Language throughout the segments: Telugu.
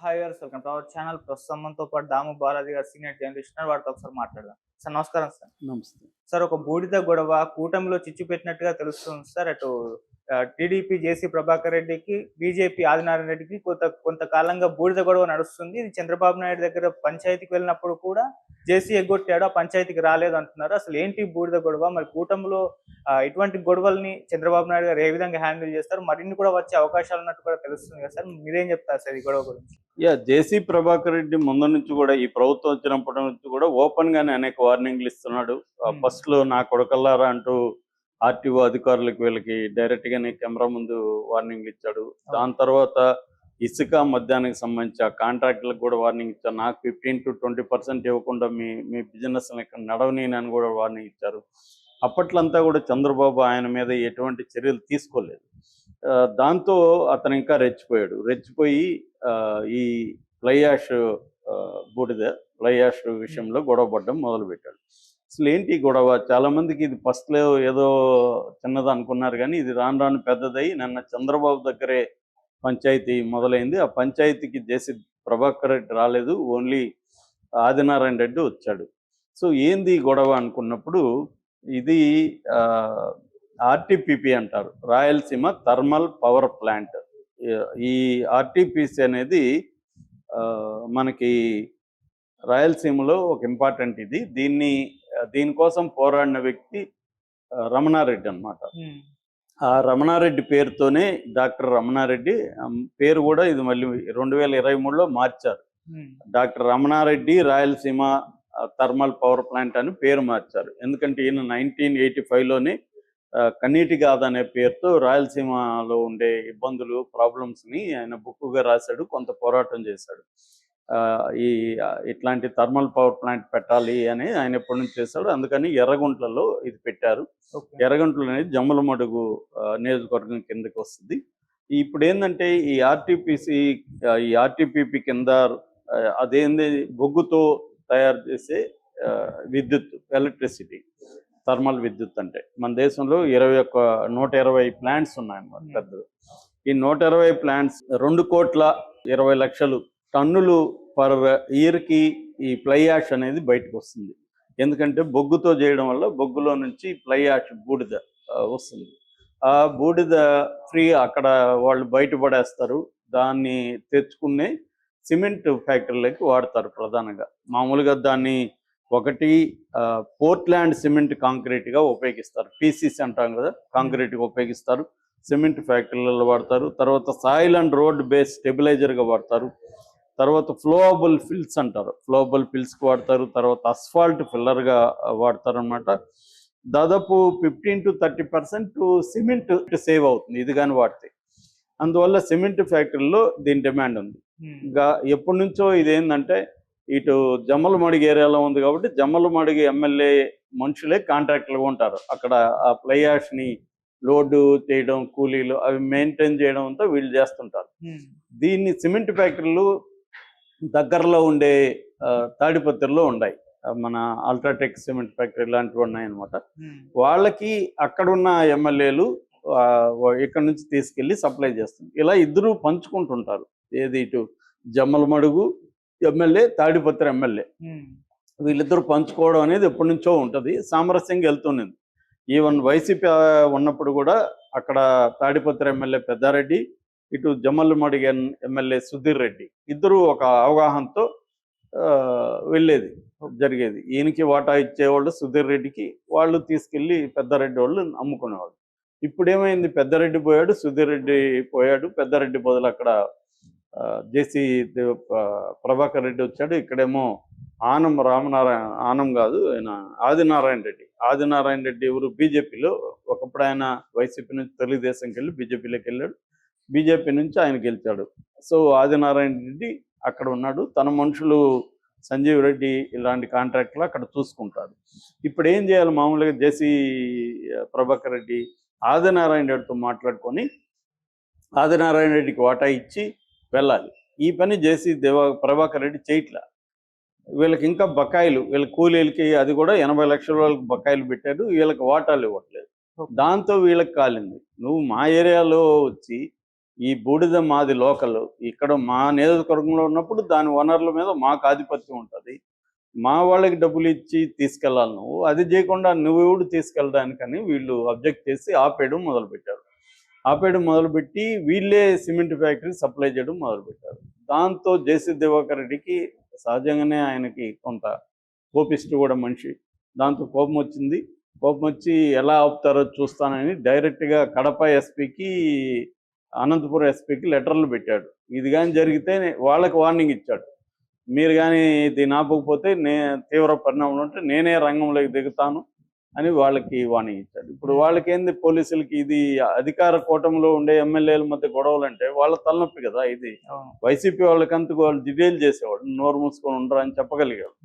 Hi viewers, welcome to our channel. ప్రస్తుతం మనతో పాటు దాము బాలాజీ గారు, సీనియర్ జర్నలిస్ట్ ఉన్నారు. వారితో ఒకసారి మాట్లాడదాం. సార్ నమస్కారం సార్. నమస్తే. సార్, ఒక బూడిద గొడవ కూటమిలో చిచ్చు పెట్టినట్టుగా తెలుస్తుంది సార్. అటు టీడీపీ జేసీ ప్రభాకర్ రెడ్డికి, బీజేపీ ఆదినారాయణ రెడ్డికి కొంతకాలంగా బూడిద గొడవ నడుస్తుంది. ఇది చంద్రబాబు నాయుడు దగ్గర పంచాయతీకి వెళ్ళినప్పుడు కూడా జేసీ ఎగ్గొట్టాడు, ఆ పంచాయతీకి రాలేదు అంటున్నారు. అసలు ఏంటి బూడిద గొడవ? మరి కూటమిలో ఇటువంటి గొడవల్ని చంద్రబాబు నాయుడు గారు ఏ విధంగా హ్యాండిల్ చేస్తారు? మరిన్ని కూడా వచ్చే అవకాశాలు ఉన్నట్టు కూడా తెలుస్తుంది కదా సార్. మీరేం చెప్తారు సార్ ఈ గొడవ గురించి? జేసీ ప్రభాకర్ రెడ్డి ముందు నుంచి కూడా ఈ ప్రభుత్వం వచ్చినప్పటి నుంచి కూడా ఓపెన్ గానే అనేక వార్నింగ్లు ఇస్తున్నాడు. ఫస్ట్ లో నా కొడకల్లారా అంటూ ఆర్టీఓ అధికారులకు వీళ్ళకి డైరెక్ట్ గానే కెమెరా ముందు వార్నింగ్లు ఇచ్చాడు. దాని తర్వాత ఇసుక మద్యానికి సంబంధించి ఆ కాంట్రాక్టులకు కూడా వార్నింగ్ ఇచ్చారు. నాకు 15 to 20% ఇవ్వకుండా మీ బిజినెస్ ఇక్కడ నడవనీనని కూడా వార్నింగ్ ఇచ్చారు. అప్పట్లంతా కూడా చంద్రబాబు ఆయన మీద ఎటువంటి చర్యలు తీసుకోలేదు. దాంతో అతను ఇంకా రెచ్చిపోయి ఈ ఫ్లై యాష్ ఫ్లై యాష్ విషయంలో గొడవ పడడం మొదలుపెట్టాడు. అసలు ఏంటి గొడవ? చాలా మందికి ఇది ఫస్ట్లో ఏదో చిన్నది అనుకున్నారు, కానీ ఇది రాను రాను పెద్దదై నిన్న చంద్రబాబు దగ్గరే పంచాయతీ మొదలైంది. ఆ పంచాయతీకి జేసీ ప్రభాకర్ రెడ్డి రాలేదు, ఓన్లీ ఆదినారాయణ రెడ్డి వచ్చాడు. సో ఏంది గొడవ అనుకున్నప్పుడు, ఇది ఆర్టీపీపీ అంటారు, రాయలసీమ థర్మల్ పవర్ ప్లాంట్. ఈ ఆర్టీపీసీ అనేది మనకి రాయలసీమలో ఒక ఇంపార్టెంట్ ఇది. దీనికోసం పోరాడిన వ్యక్తి రమణారెడ్డి అన్నమాట. ఆ రమణారెడ్డి పేరుతోనే డాక్టర్ రమణారెడ్డి పేరు కూడా ఇది మళ్ళీ 2023లో మార్చారు. Doctor Ramana Reddy Rayalaseema thermal power plant అని పేరు మార్చారు. ఎందుకంటే ఈయన 1985లోనే కన్నీటి గాథ అనే పేరుతో రాయలసీమలో ఉండే ఇబ్బందులు, ప్రాబ్లమ్స్ని ఆయన బుక్కుగా రాశాడు, కొంత పోరాటం చేశాడు. ఇట్లాంటి థర్మల్ పవర్ ప్లాంట్ పెట్టాలి అని ఆయన ఎప్పటి నుంచి చేశాడు. అందుకని ఎర్రగుంట్లలో ఇది పెట్టారు. ఎర్రగుంటలు అనేది జమ్మలమడుగు నియోజకవర్గం కిందకి వస్తుంది. ఇప్పుడు ఏంటంటే ఈ ఆర్టీపీపీ కింద అదేంది బొగ్గుతో తయారు చేసే విద్యుత్, ఎలక్ట్రిసిటీ, థర్మల్ విద్యుత్. అంటే మన దేశంలో 120 ప్లాంట్స్ ఉన్నాయన్నమాట పెద్దలు. ఈ 120 ప్లాంట్స్ 2,20,00,000 టన్నులు పర్ ఇయర్కి ఈ ఫ్లై యాష్ అనేది బయటకు వస్తుంది. ఎందుకంటే బొగ్గుతో చేయడం వల్ల బొగ్గులో నుంచి ఫ్లై యాష్ బూడిద వస్తుంది. ఆ బూడిద ఫ్రీ అక్కడ వాళ్ళు బయటపడేస్తారు. దాన్ని తెచ్చుకునే సిమెంట్ ఫ్యాక్టరీలకి వాడతారు ప్రధానంగా. మామూలుగా దాన్ని ఒకటి పోర్ట్లాండ్ సిమెంట్ కాంక్రీట్గా ఉపయోగిస్తారు, పీసీసీ అంటాం కదా, కాంక్రీట్గా ఉపయోగిస్తారు, సిమెంట్ ఫ్యాక్టరీలలో వాడతారు. తర్వాత సాయిల్ అండ్ రోడ్ బేస్ స్టెబిలైజర్గా వాడతారు. తర్వాత ఫ్లోవబుల్ ఫిల్స్ అంటారు, ఫ్లోవబుల్ ఫిల్స్కి వాడతారు. తర్వాత అస్ఫాల్ట్ ఫిల్లర్గా వాడతారు అనమాట. దాదాపు 15 to 30% సిమెంట్ సేవ్ అవుతుంది ఇది కానీ వాడితే. అందువల్ల సిమెంట్ ఫ్యాక్టరీలో దీని డిమాండ్ ఉంది. ఇంకా ఎప్పటి నుంచో ఇదేంటంటే ఇటు జమ్మలమడుగు ఏరియాలో ఉంది కాబట్టి జమ్మలమడుగు ఎమ్మెల్యే మనుషులే కాంట్రాక్టర్లుగా ఉంటారు. అక్కడ ఆ ఫ్లై యాష్ని లోడు చేయడం, కూలీలు అవి మెయింటైన్ చేయడం అంతా వీళ్ళు చేస్తుంటారు. దీన్ని సిమెంట్ ఫ్యాక్టరీలు దగ్గరలో ఉండే తాడిపత్రిలో ఉన్నాయి, మన అల్ట్రాటెక్ సిమెంట్ ఫ్యాక్టరీ లాంటివి ఉన్నాయన్నమాట. వాళ్ళకి అక్కడున్న ఎమ్మెల్యేలు ఇక్కడ నుంచి తీసుకెళ్ళి సప్లై చేస్తుంది. ఇలా ఇద్దరు పంచుకుంటుంటారు. ఏది ఇటు జమ్మలమడుగు ఎమ్మెల్యే, తాడిపత్రి ఎమ్మెల్యే, వీళ్ళిద్దరూ పంచుకోవడం అనేది ఎప్పటి నుంచో ఉంటుంది, సామరస్యంగా వెళ్తున్నది. ఈవెన్ వైసీపీ ఉన్నప్పుడు కూడా అక్కడ తాడిపత్రి ఎమ్మెల్యే పెద్దారెడ్డి, ఇటు జమ్మలమడుగు ఎమ్మెల్యే సుధీర్ రెడ్డి ఇద్దరు ఒక అవగాహనతో జరిగేది. ఈయనకి వాటా ఇచ్చేవాళ్ళు సుధీర్ రెడ్డికి, వాళ్ళు తీసుకెళ్ళి పెద్దారెడ్డి వాళ్ళు అమ్ముకునేవాళ్ళు. ఇప్పుడు ఏమైంది, పెద్దారెడ్డి పోయాడు, సుధీర్ రెడ్డి పోయాడు. పెద్దారెడ్డి బదులు అక్కడ జేసీ ప్రభాకర్ రెడ్డి వచ్చాడు. ఇక్కడేమో ఆనం కాదు, ఆయన ఆదినారాయణ రెడ్డి ఎవరు, బీజేపీలో. ఒకప్పుడు ఆయన వైసీపీ నుంచి తెలుగుదేశంకి వెళ్ళి బీజేపీలోకి వెళ్ళాడు, బీజేపీ నుంచి ఆయన గెలిచాడు. సో ఆదినారాయణ రెడ్డి అక్కడ ఉన్నాడు. తన మనుషులు సంజీవ్ రెడ్డి ఇలాంటి కాంట్రాక్టులు అక్కడ చూసుకుంటాడు. ఇప్పుడు ఏం చేయాలి, మామూలుగా జేసీ ప్రభాకర్ రెడ్డి ఆదినారాయణ రెడ్డితో మాట్లాడుకొని ఆదినారాయణ రెడ్డికి వాటా ఇచ్చి వెళ్ళాలి. ఈ పని జేసీ ప్రభాకర్ రెడ్డి చేయట్లా. వీళ్ళకి ఇంకా బకాయిలు, వీళ్ళ కూలీలకి అది కూడా 80 లక్షల వాళ్ళకి బకాయిలు పెట్టారు, వీళ్ళకి వాటాలు ఇవ్వట్లేదు. దాంతో వీళ్ళకి కాలింది. నువ్వు మా ఏరియాలో వచ్చి ఈ బూడిద మాది లోకల్, ఇక్కడ మా నియోజకవర్గంలో ఉన్నప్పుడు దాని వనరుల మీద మాకు ఆధిపత్యం ఉంటుంది, మా వాళ్ళకి డబ్బులు ఇచ్చి తీసుకెళ్ళాలి, నువ్వు అది చేయకుండా నువ్వు ఎవడు తీసుకెళ్ళడానికని వీళ్ళు అబ్జెక్ట్ చేసి ఆపేయడం మొదలుపెట్టారు. ఆపేయడం మొదలుపెట్టి వీళ్ళే సిమెంట్ ఫ్యాక్టరీ సప్లై చేయడం మొదలుపెట్టారు. దాంతో జేసీ దివాకర్ రెడ్డికి సహజంగానే ఆయనకి కొంత కోపిస్ట్ కూడా మనిషి, దాంతో కోపం వచ్చింది. కోపం వచ్చి ఎలా ఆపుతారో చూస్తానని డైరెక్ట్గా కడప ఎస్పీకి, అనంతపురం ఎస్పీకి లెటర్లు పెట్టాడు. ఇది కానీ జరిగితే వాళ్ళకి వార్నింగ్ ఇచ్చాడు, మీరు కానీ దీన్ని ఆపకపోతే తీవ్ర పరిణామాలు ఉంటే నేనే రంగంలోకి దిగుతాను అని వాళ్ళకి వార్నింగ్ ఇచ్చాడు. ఇప్పుడు వాళ్ళకేంది, పోలీసులకి ఇది అధికార కూటమిలో ఉండే ఎమ్మెల్యేల మధ్య గొడవలు అంటే వాళ్ళ తలనొప్పి కదా. ఇది వైసీపీ వాళ్ళకంతకు వాళ్ళు డిటైల్ చేసేవాడు, నోరు మూసుకొని ఉండరు అని చెప్పగలిగాడు.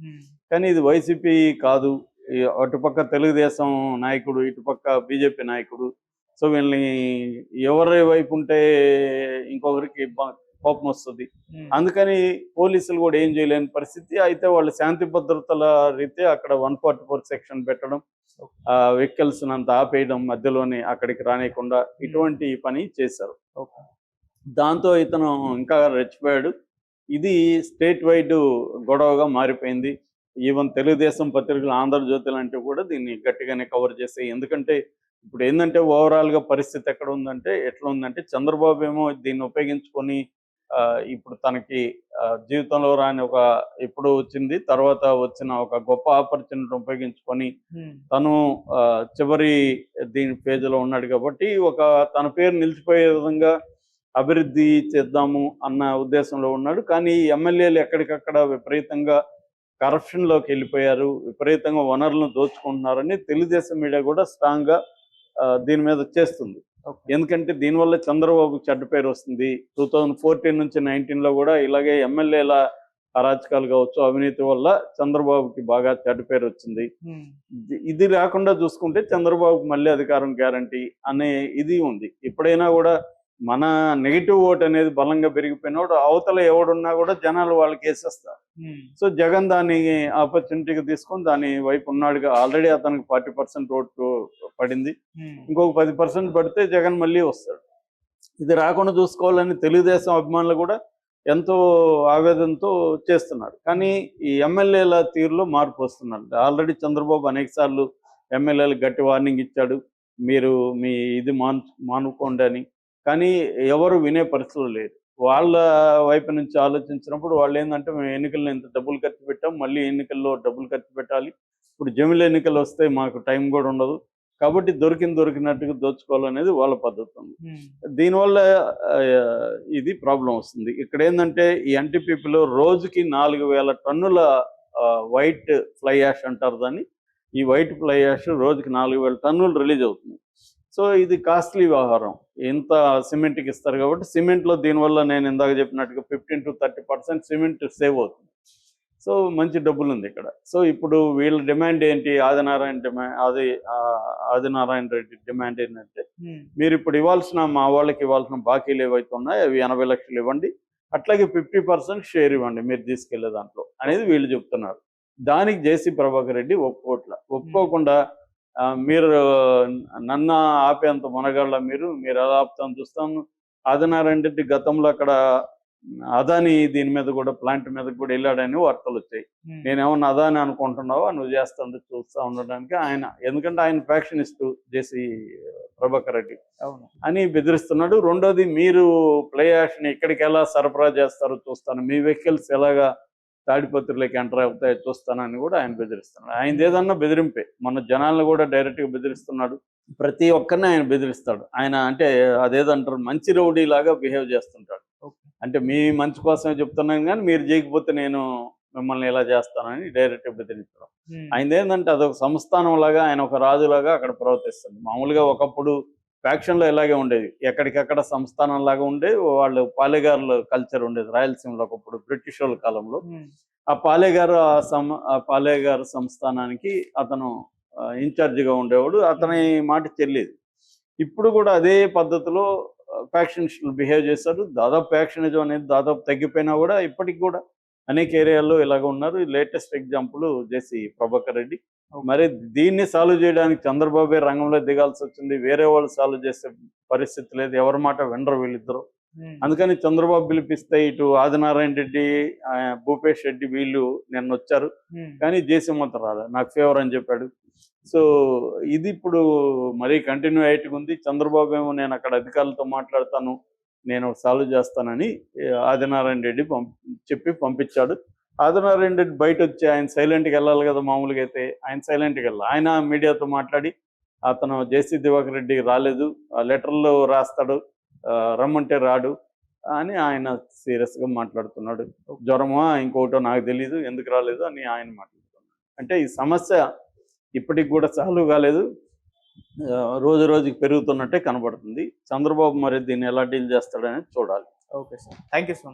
కానీ ఇది వైసీపీ కాదు, అటుపక్క తెలుగుదేశం నాయకుడు, ఇటుపక్క బీజేపీ నాయకుడు. సో వీళ్ళని ఎవరి వైపు ఉంటే ఇంకొకరికి కోపం వస్తుంది. అందుకని పోలీసులు కూడా ఏం చేయలేని పరిస్థితి. అయితే వాళ్ళు శాంతి భద్రతల రీత్యా అక్కడ 144 సెక్షన్ పెట్టడం, వెహికల్స్ అంతా ఆపేయడం, మధ్యలోనే అక్కడికి రానియకుండా ఇటువంటి పని చేశారు. దాంతో ఇతను ఇంకా రెచ్చిపోయాడు. ఇది స్టేట్ వైడ్ గొడవగా మారిపోయింది. ఈవెన్ తెలుగుదేశం పత్రికలు, ఆంధ్రజ్యోతి లాంటివి కూడా దీన్ని గట్టిగానే కవర్ చేస్తాయి. ఎందుకంటే ఇప్పుడు ఏంటంటే ఓవరాల్గా పరిస్థితి ఎక్కడ ఉందంటే, ఎట్లా ఉందంటే, చంద్రబాబు ఏమో దీన్ని ఉపయోగించుకొని ఇప్పుడు తనకి జీవితంలో రాని ఒక ఇప్పుడు వచ్చింది, తర్వాత వచ్చిన ఒక గొప్ప ఆపర్చునిటీ ఉపయోగించుకొని తను చివరి దీని పేజీలో ఉన్నాడు కాబట్టి తన పేరు నిలిచిపోయే విధంగా అభివృద్ధి చేద్దాము అన్న ఉద్దేశంలో ఉన్నాడు. కానీ ఎమ్మెల్యేలు ఎక్కడికక్కడ విపరీతంగా కరప్షన్లోకి వెళ్ళిపోయారు, విపరీతంగా వనరులను దోచుకుంటున్నారని తెలుగుదేశం మీడియా కూడా స్ట్రాంగ్గా దీని మీద చేస్తుంది. ఎందుకంటే దీనివల్ల చంద్రబాబుకి చెడ్డ పేరు వస్తుంది. 2014 నుంచి 19లో కూడా ఇలాగే ఎమ్మెల్యేల అరాచకాలు కావచ్చు, అవినీతి వల్ల చంద్రబాబుకి బాగా చెడ్డ పేరు వచ్చింది. ఇది రాకుండా చూసుకుంటే చంద్రబాబుకి మళ్ళీ అధికారం గ్యారంటీ అనే ఇది ఉంది. ఎప్పుడైనా కూడా మన నెగిటివ్ ఓట్ అనేది బలంగా పెరిగిపోయినప్పుడు అవతల ఎవడున్నా కూడా జనాలు వాళ్ళకి వేసేస్తారు. సో జగన్ దాన్ని ఆపర్చునిటీగా తీసుకొని దాని వైపు ఉన్నాడుగా. ఆల్రెడీ అతనికి 40% ఓటు పడింది, ఇంకొక 10% పడితే జగన్ మళ్ళీ వస్తాడు. ఇది రాకుండా చూసుకోవాలని తెలుగుదేశం అభిమానులు కూడా ఎంతో ఆవేదనతో చేస్తున్నారు. కానీ ఈ ఎమ్మెల్యేల తీరులో మార్పు వస్తున్నారు. ఆల్రెడీ చంద్రబాబు అనేక సార్లు ఎమ్మెల్యేలకు గట్టి వార్నింగ్ ఇచ్చాడు, మీరు మీ ఇది మానుకోండి అని. కానీ ఎవరు వినే పరిస్థితులు లేదు. వాళ్ళ వైపు నుంచి ఆలోచించినప్పుడు వాళ్ళు ఏంటంటే, మేము ఎన్నికల్లో ఇంత డబ్బులు ఖర్చు పెట్టాం, మళ్ళీ ఎన్నికల్లో డబ్బులు ఖర్చు పెట్టాలి, ఇప్పుడు జమిల ఎన్నికలు వస్తే మాకు టైం కూడా ఉండదు, కాబట్టి దొరికినట్టుగా దోచుకోవాలనేది వాళ్ళ పద్ధతి ఉంది. దీనివల్ల ఇది ప్రాబ్లం వస్తుంది. ఇక్కడ ఏంటంటే ఈ ఎన్టీపీపీలో రోజుకి 4000 టన్నుల వైట్ ఫ్లై యాష్ అంటారు దాన్ని. ఈ వైట్ ఫ్లై యాష్ రోజుకి 4000 టన్నులు రిలీజ్ అవుతుంది. సో ఇది కాస్ట్లీ వ్యవహారం. ఇంత సిమెంట్కి ఇస్తారు కాబట్టి సిమెంట్లో దీనివల్ల నేను ఇందాక చెప్పినట్టుగా 15 to 30% సిమెంట్ సేవ్ అవుతుంది. సో మంచి డబ్బులు ఉంది ఇక్కడ. సో ఇప్పుడు వీళ్ళ డిమాండ్ ఏంటి, ఆదినారాయణ రెడ్డి డిమాండ్ ఏంటంటే, మీరు ఇప్పుడు మా వాళ్ళకి ఇవ్వాల్సిన బాకీలు ఏవైతే ఉన్నాయో అవి 80 లక్షలు ఇవ్వండి, అట్లాగే 50% షేర్ ఇవ్వండి మీరు తీసుకెళ్లే దాంట్లో అనేది వీళ్ళు చెప్తున్నారు. దానికి జేసీ ప్రభాకర్ రెడ్డి ఒప్పుకోకుండా మీరు నన్ను ఆపేంత మనగాళ్ళ మీరు ఎలా ఆపుతాను చూస్తాను. ఆదినారాయణ రెడ్డి గతంలో అక్కడ అదాని దీని మీద కూడా, ప్లాంట్ మీద కూడా వెళ్ళాడని వార్తలు వచ్చాయి. నేనేమన్నా అదాని అనుకుంటున్నావా, నువ్వు చేస్తాను చూస్తా ఉండడానికి ఆయన, ఎందుకంటే ఆయన ఫ్యాక్షనిస్టు జేసీ ప్రభాకర్ రెడ్డి అని బెదిరిస్తున్నాడు. రెండోది, మీరు ప్లే యాష్ని ఇక్కడికి ఎలా సరఫరా చేస్తారో చూస్తాను, మీ వెహికల్స్ ఎలాగా తాడిపత్రిలోకి ఎంటర్ అవుతాయో చూస్తానని కూడా ఆయన బెదిరిస్తున్నాడు. ఆయన ఏదన్నా బెదిరింపే, మన జనాలను కూడా డైరెక్ట్గా బెదిరిస్తున్నాడు. ప్రతి ఒక్కరిని ఆయన బెదిరిస్తాడు. ఆయన అంటే అదేదంటారు, మంచి రౌడీ లాగా బిహేవ్ చేస్తుంటాడు. అంటే మీ మంచి కోసమే చెప్తున్నాను కానీ మీరు చేయకపోతే నేను మిమ్మల్ని ఎలా చేస్తానని డైరెక్ట్గా బెదిరించడం. ఆయన ఏంటంటే అదొక సంస్థానం లాగా, ఆయన ఒక రాజులాగా అక్కడ ప్రవర్తిస్తుంది. మామూలుగా ఒకప్పుడు ఫ్యాక్షన్లో ఇలాగే ఉండేది, ఎక్కడికక్కడ సంస్థానం లాగా ఉండే వాళ్ళు. పాలేగారుల కల్చర్ ఉండేది రాయలసీమలో ఒకప్పుడు బ్రిటిష్ వాళ్ళ కాలంలో. ఆ పాలేగారు సంస్థానానికి అతను ఇన్ఛార్జిగా ఉండేవాడు, అతని మాట చెల్లేది. ఇప్పుడు కూడా అదే పద్ధతిలో ఫ్యాక్షనిస్టులు బిహేవ్ చేశారు. దాదాపు ఫ్యాక్షనిజం అనేది దాదాపు తగ్గిపోయినా కూడా ఇప్పటికి కూడా అనేక ఏరియాల్లో ఇలాగ ఉన్నారు. లేటెస్ట్ ఎగ్జాంపుల్ జేసీ ప్రభాకర్ రెడ్డి. మరి దీన్ని సాల్వ్ చేయడానికి చంద్రబాబే రంగంలో దిగాల్సి వచ్చింది. వేరే వాళ్ళు సాల్వ్ చేసే పరిస్థితి లేదు, ఎవరి మాట వినరు వీళ్ళిద్దరు. అందుకని చంద్రబాబు పిలిపిస్తే ఇటు ఆదినారాయణ రెడ్డి, భూపేష్ రెడ్డి వీళ్ళు నిన్న వచ్చారు, కానీ జేసీ మాత్రం రాలేదు, నాకు ఫేవర్ అని చెప్పాడు. సో ఇది ఇప్పుడు మరీ కంటిన్యూ అయ్యేట్టుగా ఉంది. చంద్రబాబు ఏమో నేను అక్కడ అధికారులతో మాట్లాడతాను, నేను సాల్వ్ చేస్తానని ఆదినారాయణ రెడ్డి చెప్పి పంపించాడు. ఆదినారాయణ రెడ్డి బయట వచ్చి ఆయన సైలెంట్గా వెళ్ళాలి కదా, మామూలుగా అయితే ఆయన సైలెంట్గా వెళ్ళాలి. ఆయన మీడియాతో మాట్లాడి అతను జేసీ దివాకర్ రెడ్డి రాలేదు, లెటర్లో రాస్తాడు, రమ్మంటే రాడు అని ఆయన సీరియస్గా మాట్లాడుతున్నాడు. జ్వరమా ఇంకోటో నాకు తెలీదు, ఎందుకు రాలేదు అని ఆయన మాట్లాడుతున్నాడు. అంటే ఈ సమస్య ఇప్పటికి కూడా సాల్వ్ కాలేదు, రోజు రోజుకి పెరుగుతున్నట్టే కనబడుతుంది. చంద్రబాబు మరి దీన్ని ఎలా డీల్ చేస్తాడనేది చూడాలి. Okay sir, thank you so much.